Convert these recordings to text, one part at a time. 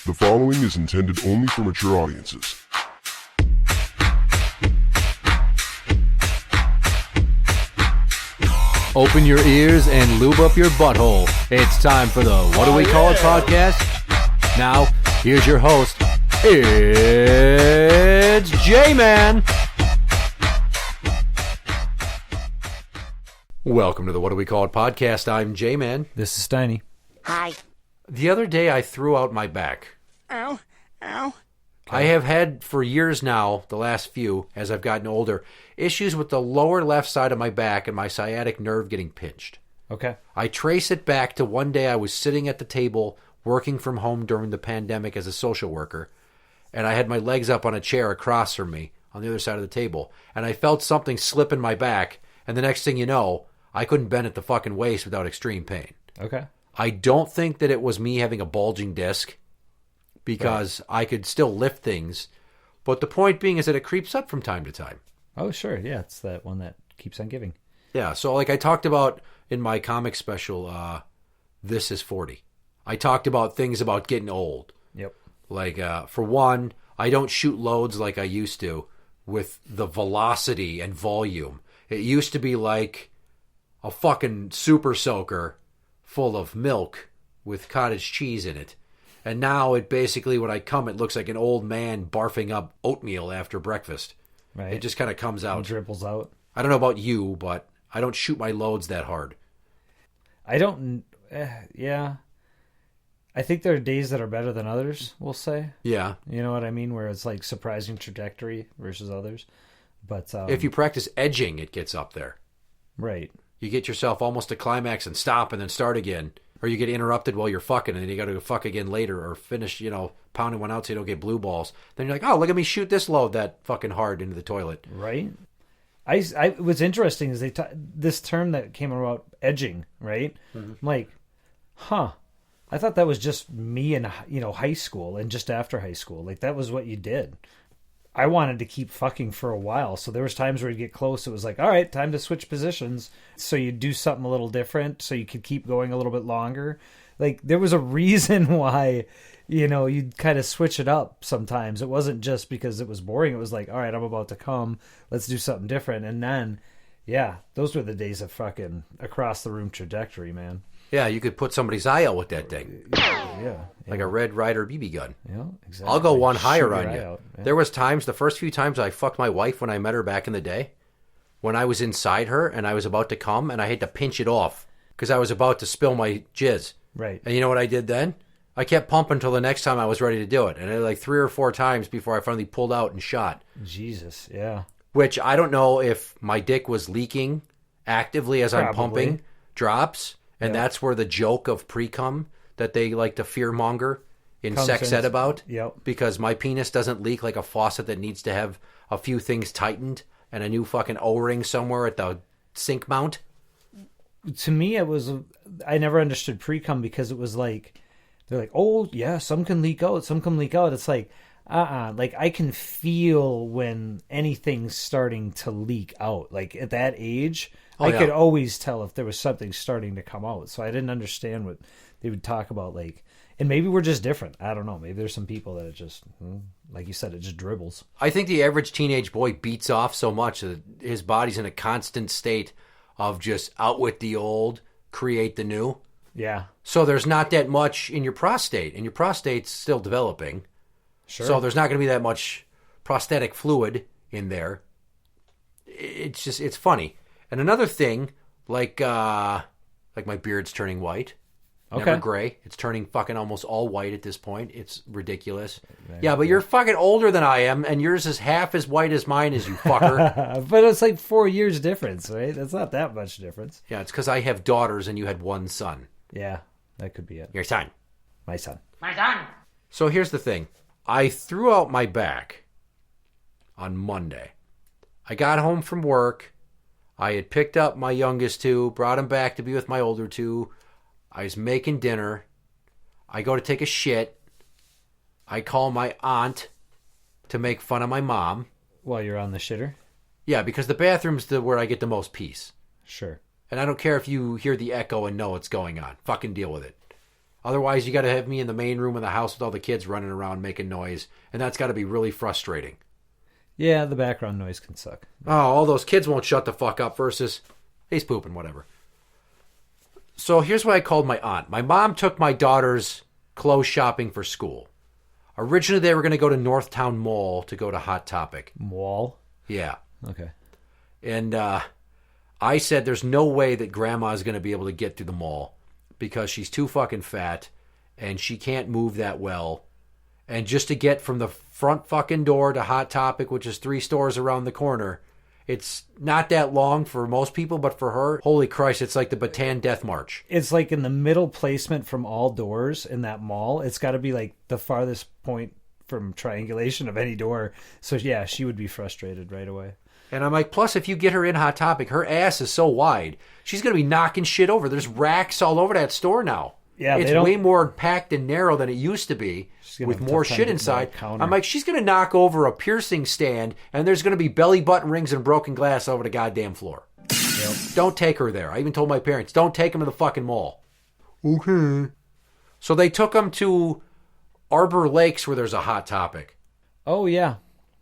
The following is intended only for mature audiences. Open your ears and lube up your butthole. It's time for the What Do We Call It podcast. Now, here's your host. It's Jmann. Welcome to the What Do We Call It podcast. I'm Jmann. This is Steiny. Hi. The other day I threw out my back. Ow. Ow. I have had for years now, the last few, as I've gotten older, issues with the lower left side of my back and my sciatic nerve getting pinched. Okay. I trace it back to one day I was sitting at the table working from home during the pandemic as a social worker, and I had my legs up on a chair across from me on the other side of the table, and I felt something slip in my back, and the next thing you know, I couldn't bend at the fucking waist without extreme pain. Okay. I don't think that it was me having a bulging disc, because I could still lift things, but the point being is that it creeps up from time to time. Oh, sure. Yeah, it's that one that keeps on giving. Yeah, so like I talked about in my comic special, This is 40. I talked about things about getting old. Yep. Like, for one, I don't shoot loads like I used to with the velocity and volume. It used to be like a fucking super soaker full of milk with cottage cheese in it. And now it basically, when I come, it looks like an old man barfing up oatmeal after breakfast. Right. It just kind of comes out. It dribbles out. I don't know about you, but I don't shoot my loads that hard. I don't, yeah. I think there are days that are better than others, we'll say. Yeah. You know what I mean? Where it's like surprising trajectory versus others. But if you practice edging, it gets up there. Right. You get yourself almost to climax and stop and then start again. Or you get interrupted while you're fucking and then you got to go fuck again later or finish, pounding one out so you don't get blue balls. Then you're like, oh, look at me shoot this load that fucking hard into the toilet. Right. What's interesting is this term that came about, edging, right? Mm-hmm. I'm like, huh. I thought that was just me in, high school and just after high school. Like, that was what you did. I wanted to keep fucking for a while. So there was times where you'd get close. It was like, all right, time to switch positions. So you'd do something a little different so you could keep going a little bit longer. Like, there was a reason why, you'd kind of switch it up sometimes. It wasn't just because it was boring. It was like, all right, I'm about to come. Let's do something different. And then, yeah, those were the days of fucking across the room trajectory, man. Yeah, you could put somebody's eye out with that thing. Yeah. Like a Red Ryder BB gun. Yeah, exactly. I'll go one higher on you. Out, yeah. There was times, the first few times I fucked my wife when I met her back in the day, when I was inside her and I was about to come and I had to pinch it off because I was about to spill my jizz. Right. And you know what I did then? I kept pumping until the next time I was ready to do it. And it like 3 or 4 times before I finally pulled out and shot. Jesus, yeah. Which I don't know if my dick was leaking actively as I'm Probably. pumping drops. And that's where the joke of pre-cum that they like to fearmonger in sex ed about. Yep. Because my penis doesn't leak like a faucet that needs to have a few things tightened and a new fucking O-ring somewhere at the sink mount. To me, I never understood pre-cum because it was like, they're like, oh, yeah, some can leak out. It's like, like I can feel when anything's starting to leak out. Like at that age, I could always tell if there was something starting to come out. So I didn't understand what they would talk about. Like, and maybe we're just different. I don't know. Maybe there's some people that it just, like you said, it just dribbles. I think the average teenage boy beats off so much that his body's in a constant state of just out with the old, create the new. Yeah. So there's not that much in your prostate, and your prostate's still developing. Sure. So there's not going to be that much prostatic fluid in there. It's funny. And another thing, like my beard's turning white. Okay. Never gray. It's turning fucking almost all white at this point. It's ridiculous. Yeah, but you're fucking older than I am, and yours is half as white as mine is, you fucker. But it's like 4 years difference, right? That's not that much difference. Yeah, it's because I have daughters and you had one son. Yeah, that could be it. Your son. My son. My son. So here's the thing. I threw out my back on Monday. I got home from work. I had picked up my youngest 2, brought him back to be with my older 2. I was making dinner. I go to take a shit. I call my aunt to make fun of my mom. While you're on the shitter? Yeah, because the bathroom's where I get the most peace. Sure. And I don't care if you hear the echo and know what's going on. Fucking deal with it. Otherwise, you got to have me in the main room of the house with all the kids running around making noise, and that's got to be really frustrating. Yeah, the background noise can suck. Oh, all those kids won't shut the fuck up versus he's pooping, whatever. So here's what I called my aunt. My mom took my daughters clothes shopping for school. Originally, they were going to go to Northtown Mall to go to Hot Topic. Mall? Yeah. Okay. And I said there's no way that Grandma is going to be able to get through the mall because she's too fucking fat and she can't move that well. And just to get from the front fucking door to Hot Topic, which is 3 stores around the corner, it's not that long for most people, but for her, holy Christ, it's like the Bataan Death March. It's like in the middle placement from all doors in that mall. It's got to be like the farthest point from triangulation of any door. So yeah, she would be frustrated right away. And I'm like, plus if you get her in Hot Topic, her ass is so wide, she's going to be knocking shit over. There's racks all over that store now. Yeah, it's way more packed and narrow than it used to be with more shit inside. I'm like, she's going to knock over a piercing stand and there's going to be belly button rings and broken glass over the goddamn floor. Yep. Don't take her there. I even told my parents, don't take them to the fucking mall. Okay. So they took them to Arbor Lakes where there's a Hot Topic. Oh, yeah.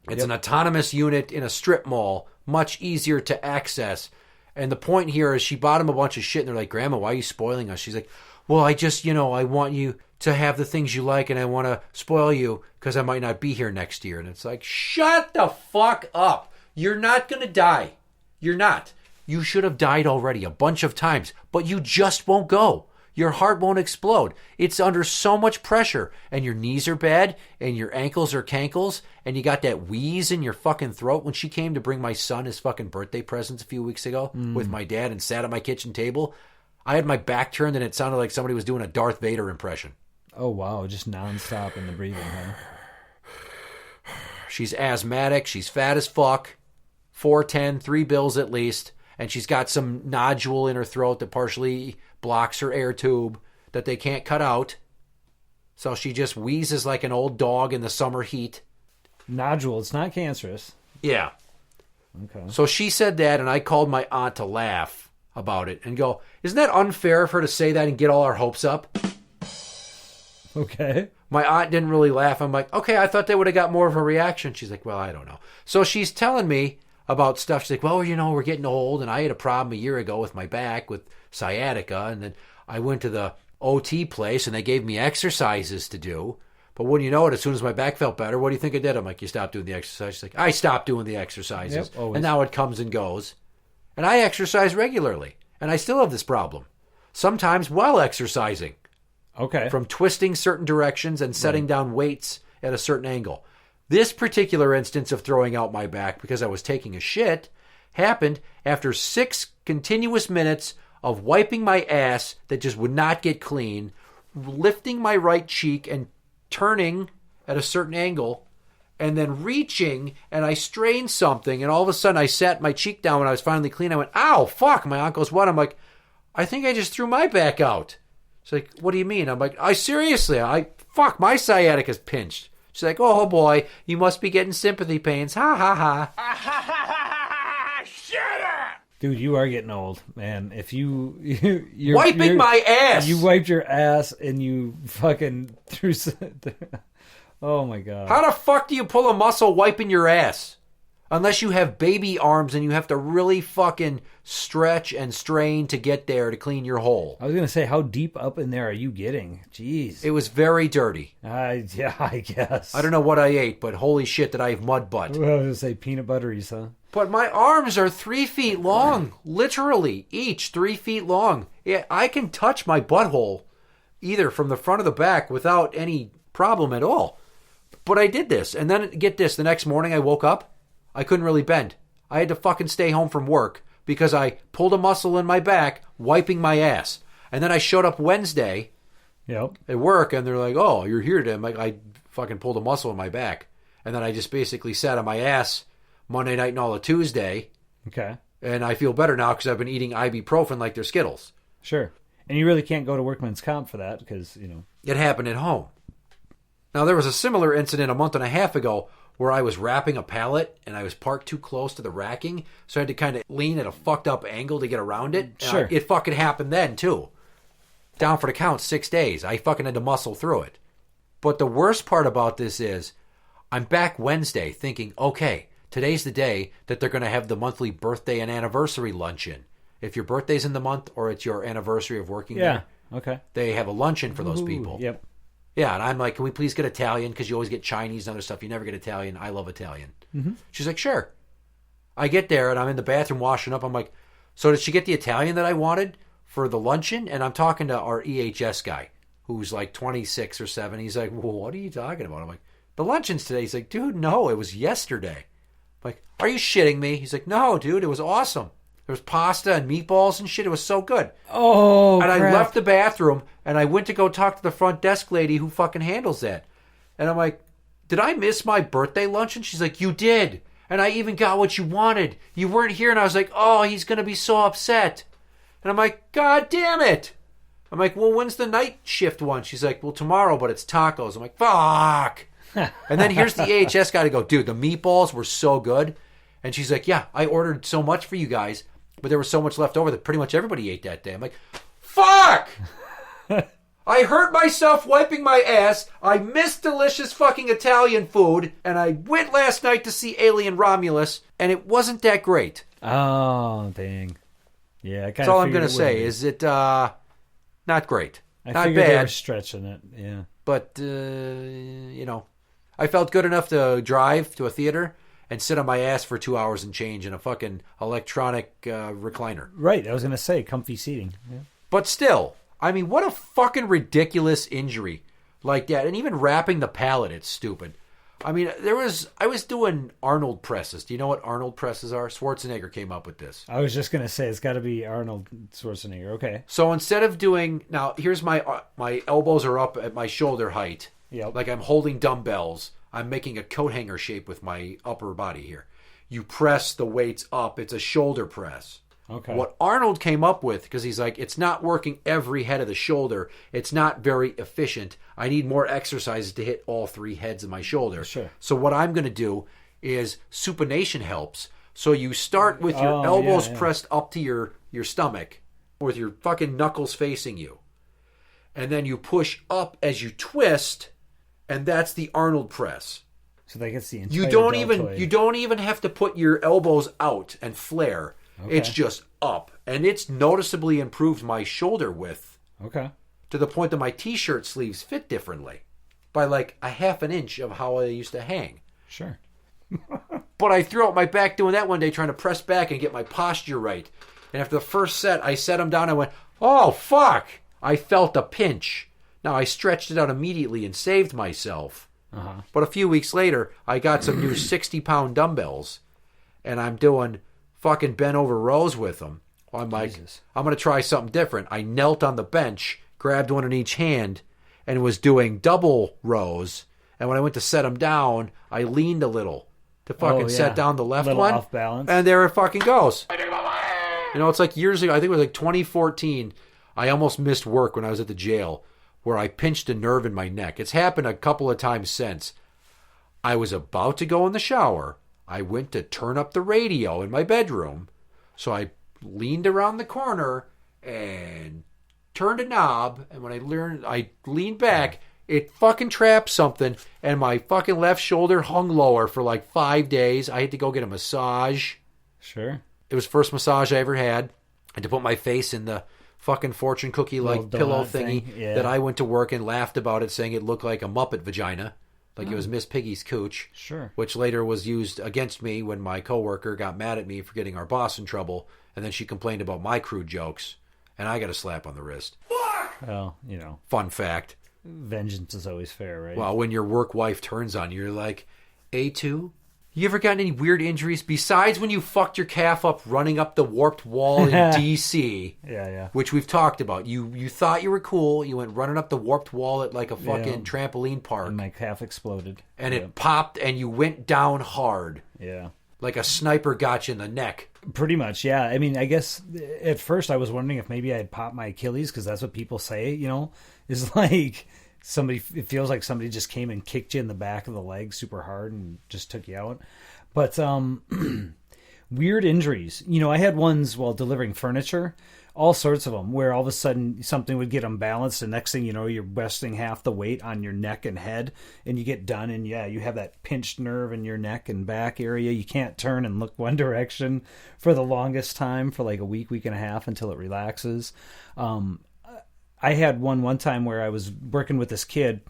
It's an autonomous unit in a strip mall, much easier to access. And the point here is she bought them a bunch of shit and they're like, Grandma, why are you spoiling us? She's like, well, I just, I want you to have the things you like and I want to spoil you because I might not be here next year. And it's like, shut the fuck up. You're not going to die. You're not. You should have died already a bunch of times, but you just won't go. Your heart won't explode. It's under so much pressure and your knees are bad and your ankles are cankles and you got that wheeze in your fucking throat. When she came to bring my son his fucking birthday presents a few weeks ago with my dad and sat at my kitchen table, I had my back turned and it sounded like somebody was doing a Darth Vader impression. Oh, wow. Just nonstop in the breathing, huh? She's asthmatic. She's fat as fuck. 4'10", 3 bills at least. And she's got some nodule in her throat that partially blocks her air tube that they can't cut out. So she just wheezes like an old dog in the summer heat. Nodule. It's not cancerous. Yeah. Okay. So she said that and I called my aunt to laugh about it and go, isn't that unfair of her to say that and get all our hopes up? Okay. My aunt didn't really laugh. I'm like, okay, I thought they would have got more of a reaction. She's like, well, I don't know. So she's telling me about stuff. She's like, well, we're getting old and I had a problem a year ago with my back with sciatica. And then I went to the OT place and they gave me exercises to do. But wouldn't you know it, as soon as my back felt better, what do you think I did? I'm like, you stopped doing the exercise. She's like, I stopped doing the exercises. Yep, and now it comes and goes. And I exercise regularly. And I still have this problem. Sometimes while exercising. Okay. From twisting certain directions and setting down weights at a certain angle. This particular instance of throwing out my back because I was taking a shit happened after 6 continuous minutes of wiping my ass that just would not get clean, lifting my right cheek and turning at a certain angle, and then reaching, and I strained something, and all of a sudden I sat my cheek down when I was finally clean. I went, ow, fuck. My aunt goes, what? I'm like, I think I just threw my back out. She's like, what do you mean? I'm like, seriously, my sciatica's pinched. She's like, oh boy, you must be getting sympathy pains. Ha ha ha. Shut up! Dude, you are getting old, man. If you're wiping my ass. You wiped your ass and you fucking threw. Oh my god. How the fuck do you pull a muscle wiping your ass? Unless you have baby arms and you have to really fucking stretch and strain to get there to clean your hole. I was going to say, how deep up in there are you getting? Jeez. It was very dirty. Yeah, I guess. I don't know what I ate, but holy shit did I have mud butt. I was going to say peanut butteries, huh? But my arms are 3 feet long. Literally, each 3 feet long. Yeah, I can touch my butthole either from the front or the back without any problem at all. But I did this. And then, get this, the next morning I woke up. I couldn't really bend. I had to fucking stay home from work because I pulled a muscle in my back wiping my ass. And then I showed up Wednesday at work and they're like, oh, you're here today. I'm like, I fucking pulled a muscle in my back. And then I just basically sat on my ass Monday night and all of Tuesday. Okay. And I feel better now because I've been eating ibuprofen like they're Skittles. Sure. And you really can't go to workman's comp for that because, It happened at home. Now, there was a similar incident a month and a half ago where I was wrapping a pallet and I was parked too close to the racking, so I had to kind of lean at a fucked up angle to get around it. Sure. It fucking happened then, too. down for the count 6 days. I fucking had to muscle through it. But the worst part about this is I'm back Wednesday thinking, okay, today's the day that they're going to have the monthly birthday and anniversary luncheon. If your birthday's in the month or it's your anniversary of working there, okay, they have a luncheon for those people. Yep. Yeah, and I'm like, can we please get Italian? Because you always get Chinese and other stuff. You never get Italian. I love Italian. Mm-hmm. She's like, sure. I get there, and I'm in the bathroom washing up. I'm like, so did she get the Italian that I wanted for the luncheon? And I'm talking to our EHS guy, who's like 26 or 7. He's like, well, what are you talking about? I'm like, the luncheon's today. He's like, dude, no, it was yesterday. I'm like, are you shitting me? He's like, no, dude, it was awesome. There was pasta and meatballs and shit. It was so good. Oh, and crap. I left the bathroom, and I went to go talk to the front desk lady who fucking handles that. And I'm like, did I miss my birthday luncheon? She's like, you did. And I even got what you wanted. You weren't here. And I was like, oh, he's going to be so upset. And I'm like, God damn it. I'm like, well, when's the night shift one? She's like, well, tomorrow, but it's tacos. I'm like, fuck. And then here's the AHS guy to go, dude, the meatballs were so good. And she's like, yeah, I ordered so much for you guys, but there was so much left over that pretty much everybody ate that day. I'm like, fuck! I hurt myself wiping my ass. I missed delicious fucking Italian food. And I went last night to see Alien Romulus, and it wasn't that great. Oh, dang. Yeah, I that's all I'm going to say. Is it not great? I not figured bad. they were stretching it, yeah. But, you know, I felt good enough to drive to a theater and sit on my ass for 2 hours and change in a fucking electronic recliner. Right, I was going to say comfy seating. Yeah. But still, I mean, what a fucking ridiculous injury like that. And even wrapping the pallet, it's stupid. I mean, I was doing Arnold presses. Do you know what Arnold presses are? Schwarzenegger came up with this. I was just going to say, it's got to be Arnold Schwarzenegger. Okay. So instead of doing, now here's my elbows are up at my shoulder height. Yep. Like I'm holding dumbbells. I'm making a coat hanger shape with my upper body here. You press the weights up. It's a shoulder press. Okay. What Arnold came up with, because he's like, it's not working every head of the shoulder. It's not very efficient. I need more exercises to hit all 3 heads of my shoulder. Sure. So what I'm going to do is supination helps. So you start with your elbows pressed up to your stomach with your fucking knuckles facing you. And then you push up as you twist, and that's the Arnold press. So that gets the entire you don't even have to put your elbows out and flare. Okay. It's just up. And it's noticeably improved my shoulder width. Okay. To the point that my t-shirt sleeves fit differently. By like a half an inch of how I used to hang. Sure. But I threw out my back doing that one day, trying to press back and get my posture right. And after the first set, I set them down. I went, oh, fuck. I felt a pinch. Now, I stretched it out immediately and saved myself. Uh-huh. But a few weeks later, I got some new 60-pound dumbbells. And I'm doing fucking bent over rows with them. I'm like, Jesus. I'm going to try something different. I knelt on the bench, grabbed one in each hand, and was doing double rows. And when I went to set them down, I leaned a little to fucking set down the left one. Off balance. And there it fucking goes. You know, it's like years ago, I think it was like 2014, I almost missed work when I was at the jail, where I pinched a nerve in my neck. It's happened a couple of times since. I was about to go in the shower. I went to turn up the radio in my bedroom. So I leaned around the corner and turned a knob. And when I leaned back, it fucking trapped something. And my fucking left shoulder hung lower for like 5 days. I had to go get a massage. Sure. It was the first massage I ever had. I had to put my face in the fucking fortune cookie like pillow thingy that I went to work and laughed about it, saying it looked like a Muppet vagina. Like it was Miss Piggy's cooch. Sure. Which later was used against me when my coworker got mad at me for getting our boss in trouble, and then she complained about my crude jokes, and I got a slap on the wrist. Well, you know. Fun fact. Vengeance is always fair, right? Well, when your work wife turns on you, you're like, A2? You ever gotten any weird injuries besides when you fucked your calf up running up the warped wall in DC? Yeah. Which we've talked about. You thought you were cool. You went running up the warped wall at like a fucking trampoline park. And my calf exploded. And it popped and you went down hard. Yeah. Like a sniper got you in the neck. Pretty much, yeah. I mean, I guess at first I was wondering if maybe I had popped my Achilles, because that's what people say, you know, is like it feels like somebody just came and kicked you in the back of the leg super hard and just took you out. But weird injuries. You know, I had ones while delivering furniture. all sorts of them, where all of a sudden something would get unbalanced, and next thing you know, you're resting half the weight on your neck and head, and you get done, and yeah, you have that pinched nerve in your neck and back area. You can't turn and look one direction for the longest time, for like a week and a half, until it relaxes. I had one time where I was working with this kid,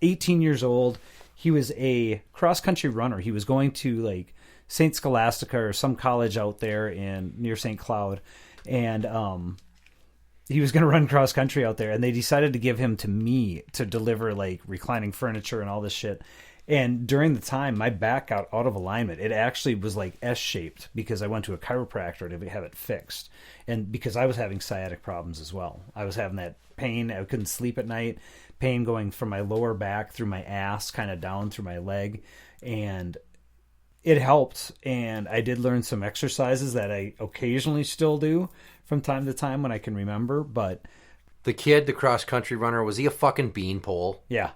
18 years old. He was a cross-country runner. He was going to like St. Scholastica or some college out there near St. Cloud. And he was going to run cross country out there, and they decided to give him to me to deliver like reclining furniture and all this shit. And during the time, my back got out of alignment. It actually was like S-shaped because I went to a chiropractor to have it fixed. And because I was having sciatic problems as well. I was having that pain. I couldn't sleep at night. Pain going from my lower back through my ass, kind of down through my leg. And it helped, and I did learn some exercises that I occasionally still do from time to time when I can remember, but... The kid, the cross-country runner, was he a fucking beanpole? Yeah.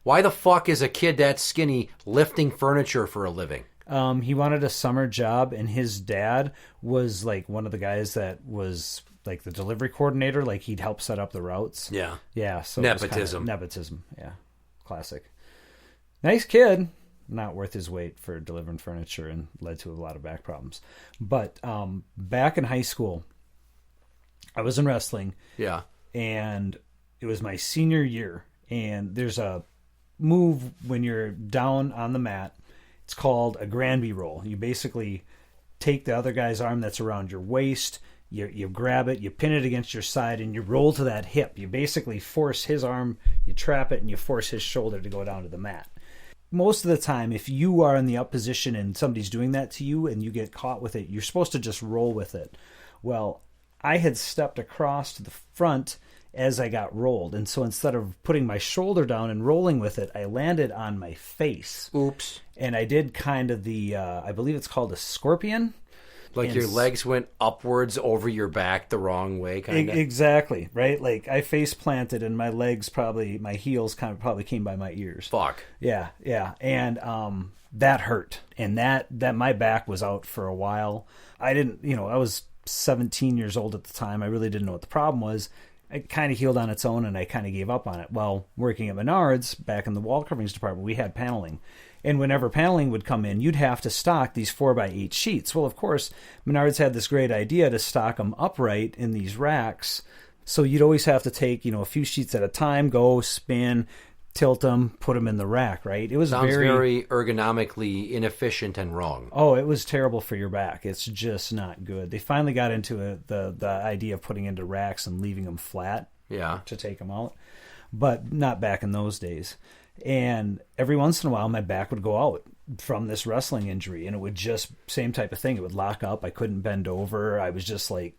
Why the fuck is a kid that skinny lifting furniture for a living? He wanted a summer job, and his dad was like one of the guys that was like the delivery coordinator, like he'd help set up the routes. Yeah. Yeah, so nepotism. Nepotism, yeah. Classic. Nice kid. Not worth his weight for delivering furniture, and led to a lot of back problems. But back in high school, I was in wrestling. Yeah. And it was my senior year. And there's a move when you're down on the mat. It's called a Granby roll. You basically take the other guy's arm that's around your waist, you grab it, you pin it against your side, and you roll to that hip. You basically force his arm, you trap it, and you force his shoulder to go down to the mat. Most of the time, if you are in the up position and somebody's doing that to you and you get caught with it, you're supposed to just roll with it. Well, I had stepped across to the front as I got rolled. And so instead of putting my shoulder down and rolling with it, I landed on my face. Oops. And I did kind of I believe it's called a scorpion. Like your legs went upwards over your back the wrong way, kind of? Exactly, right? Like I face planted and my legs my heels probably came by my ears. Fuck. Yeah. And that hurt. And that my back was out for a while. I was 17 years old at the time. I really didn't know what the problem was. It kind of healed on its own, and I kind of gave up on it. Well, working at Menards, back in the wall coverings department, we had paneling. And whenever paneling would come in, you'd have to stock these 4x8 sheets. Well, of course, Menards had this great idea to stock them upright in these racks. So you'd always have to take, a few sheets at a time, go, spin, tilt them, put them in the rack, right? It was Sounds very ergonomically inefficient and wrong. Oh, it was terrible for your back. It's just not good. They finally got into the idea of putting into racks and leaving them flat. Yeah. To take them out. But not back in those days. And every once in a while, my back would go out from this wrestling injury, and it would just, same type of thing. It would lock up. I couldn't bend over. I was just like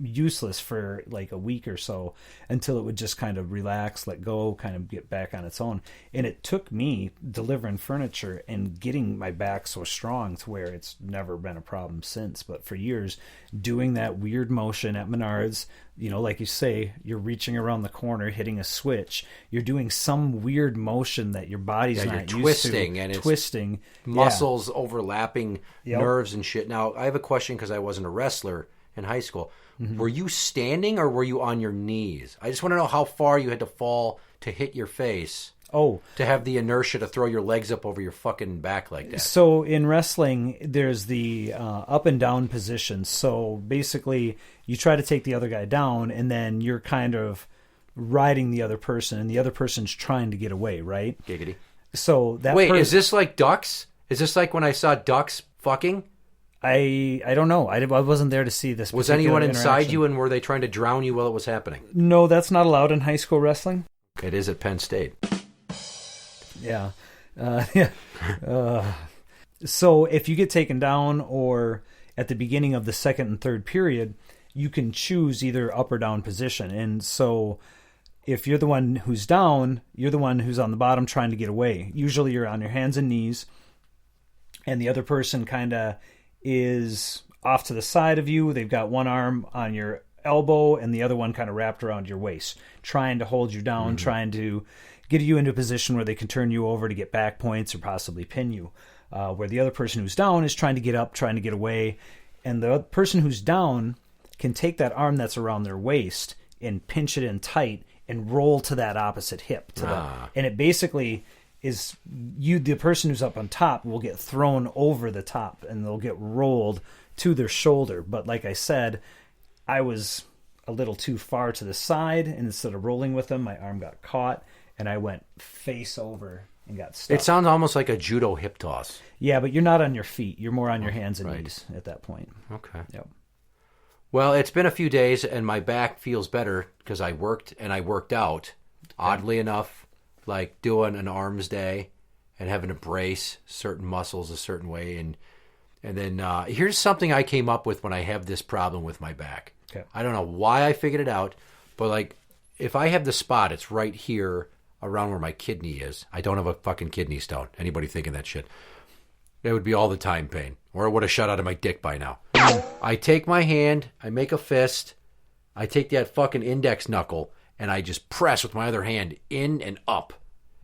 useless for like a week or so until it would just kind of relax, let go, kind of get back on its own. And it took me delivering furniture and getting my back so strong to where it's never been a problem since. But for years, doing that weird motion at Menards, like you say, you're reaching around the corner, hitting a switch. You're doing some weird motion that your body's not used twisting, to. And twisting. It's muscles overlapping nerves and shit. Now, I have a question because I wasn't a wrestler in high school. Mm-hmm. Were you standing or were you on your knees? I just want to know how far you had to fall to hit your face. Oh. To have the inertia to throw your legs up over your fucking back like that. So in wrestling, there's the up and down position. So basically, you try to take the other guy down, and then you're kind of riding the other person, and the other person's trying to get away, right? Giggity. So that is this like ducks? Is this like when I saw ducks fucking? I don't know. I wasn't there to see this. Was anyone inside you, and were they trying to drown you while it was happening? No, that's not allowed in high school wrestling. It is at Penn State. Yeah. So if you get taken down or at the beginning of the second and third period, you can choose either up or down position. And so if you're the one who's down, you're the one who's on the bottom trying to get away. Usually you're on your hands and knees, and the other person kind of is off to the side of you. They've got one arm on your elbow and the other one kind of wrapped around your waist, trying to hold you down, trying to get you into a position where they can turn you over to get back points or possibly pin you. Where the other person who's down is trying to get up, trying to get away. And the person who's down can take that arm that's around their waist and pinch it in tight and roll to that opposite hip. And it basically is the person who's up on top will get thrown over the top and they'll get rolled to their shoulder. But like I said, I was a little too far to the side, and instead of rolling with them, my arm got caught and I went face over and got stuck. It sounds almost like a judo hip toss. Yeah, but you're not on your feet. You're more on your hands and knees at that point. Okay. Yep. Well, it's been a few days, and my back feels better because I worked and I worked out. Oddly enough, like doing an arms day and having to brace certain muscles a certain way. And then here's something I came up with when I have this problem with my back. Okay. I don't know why I figured it out, but like if I have the spot, it's right here around where my kidney is. I don't have a fucking kidney stone. Anybody thinking that shit? It would be all the time pain, or it would have shot out of my dick by now. I take my hand, I make a fist, I take that fucking index knuckle, and I just press with my other hand in and up,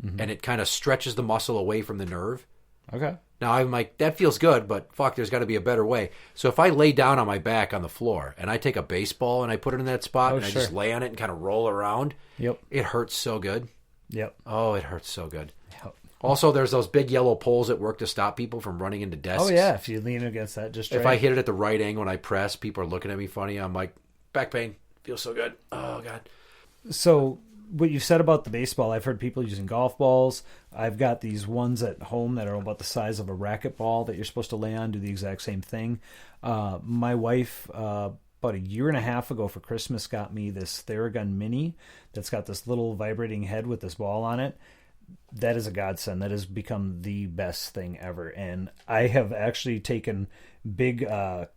and it kind of stretches the muscle away from the nerve. Okay. Now I'm like, that feels good, but fuck, there's got to be a better way. So if I lay down on my back on the floor and I take a baseball and I put it in that spot and I just lay on it and kind of roll around, it hurts so good. Yep. Oh, it hurts so good. Yep. Also, there's those big yellow poles at work to stop people from running into desks. Oh, yeah. If you lean against that, just if I hit it at the right angle when I press, people are looking at me funny. I'm like, back pain. Feels so good. Oh, God. So what you said about the baseball, I've heard people using golf balls. I've got these ones at home that are about the size of a racquetball that you're supposed to lay on, do the exact same thing. My wife, about a year and a half ago for Christmas, got me this Theragun Mini that's got this little vibrating head with this ball on it. That is a godsend. That has become the best thing ever. And I have actually taken big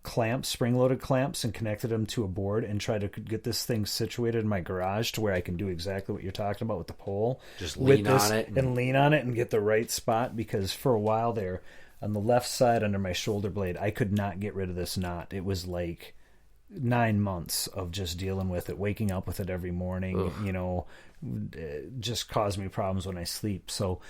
clamps, spring-loaded clamps, and connected them to a board and tried to get this thing situated in my garage to where I can do exactly what you're talking about with the pole. Just lean on it. And lean on it and get the right spot, because for a while there, on the left side under my shoulder blade, I could not get rid of this knot. It was like 9 months of just dealing with it, waking up with it every morning. Ugh. Just caused me problems when I sleep. So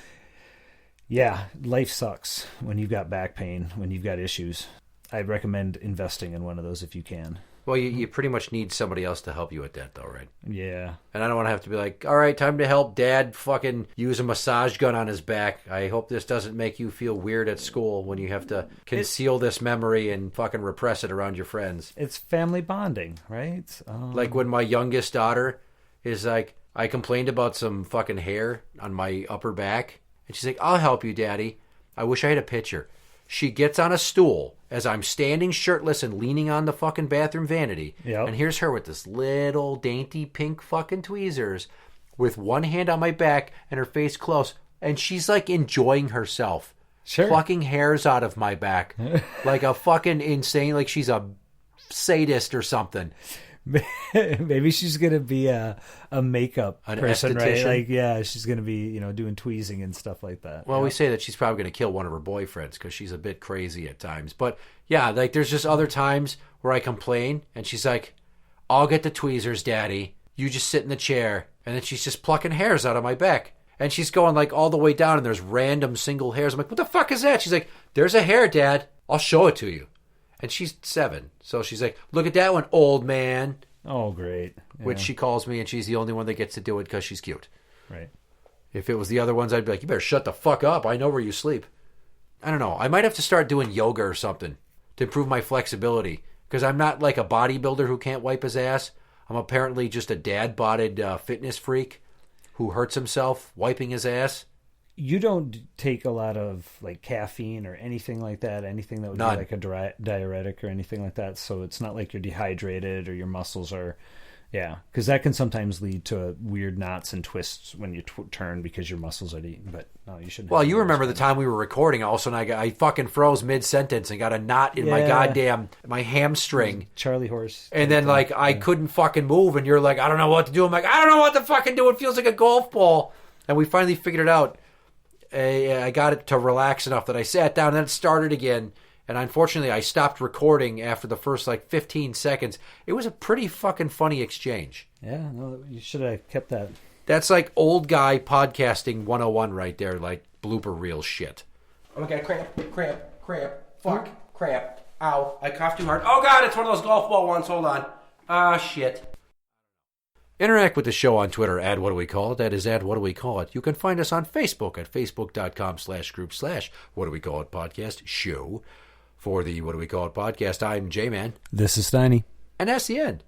yeah, life sucks when you've got back pain, when you've got issues. I'd recommend investing in one of those if you can. Well, you pretty much need somebody else to help you with that, though, right? Yeah. And I don't want to have to be like, all right, time to help Dad fucking use a massage gun on his back. I hope this doesn't make you feel weird at school when you have to conceal this memory and fucking repress it around your friends. It's family bonding, right? Like when my youngest daughter is like, I complained about some fucking hair on my upper back, and she's like, I'll help you, Daddy. I wish I had a picture. She gets on a stool as I'm standing shirtless and leaning on the fucking bathroom vanity. Yep. And here's her with this little dainty pink fucking tweezers with one hand on my back and her face close. And she's like enjoying herself. Sure. Plucking hairs out of my back. Like a fucking insane, like she's a sadist or something. Maybe she's gonna be a makeup person, right? Like, yeah, she's gonna be doing tweezing and stuff like that. Well, we say that she's probably gonna kill one of her boyfriends because she's a bit crazy at times. But yeah, like there's just other times where I complain and she's like, "I'll get the tweezers, Daddy. You just sit in the chair." And then she's just plucking hairs out of my back, and she's going like all the way down, and there's random single hairs. I'm like, "What the fuck is that?" She's like, "There's a hair, Dad. I'll show it to you." And she's 7. So she's like, "Look at that one, old man." Oh, great. Yeah. Which she calls me, and she's the only one that gets to do it because she's cute. Right. If it was the other ones, I'd be like, you better shut the fuck up. I know where you sleep. I don't know. I might have to start doing yoga or something to improve my flexibility. Because I'm not like a bodybuilder who can't wipe his ass. I'm apparently just a dad-bodied fitness freak who hurts himself wiping his ass. You don't take a lot of like caffeine or anything like that, anything that would None. be like a diuretic or anything like that. So it's not like you're dehydrated or your muscles are, because that can sometimes lead to weird knots and twists when you turn because your muscles are eating. But no, you shouldn't. Well, you remember the time we were recording. All of a sudden, I fucking froze mid-sentence and got a knot in my hamstring. Charlie horse. And then like I couldn't fucking move, and you're like, I don't know what to do. I'm like, I don't know what to fucking do. It feels like a golf ball. And we finally figured it out. I got it to relax enough that I sat down, and then it started again. And unfortunately, I stopped recording after the first like 15 seconds. It was a pretty fucking funny exchange. Yeah, no, you should have kept that. That's like old guy podcasting 101 right there, like blooper reel shit. Oh my God, crap, fuck, crap, ow, I coughed too hard. Oh God, it's one of those golf ball ones, hold on. Ah, shit. Interact with the show on Twitter at What Do We Call It? That is at What Do We Call It? You can find us on Facebook at facebook.com/group/What Do We Call It Podcast Show. For the What Do We Call It Podcast, I'm Jmann. This is Steiny. And that's the end.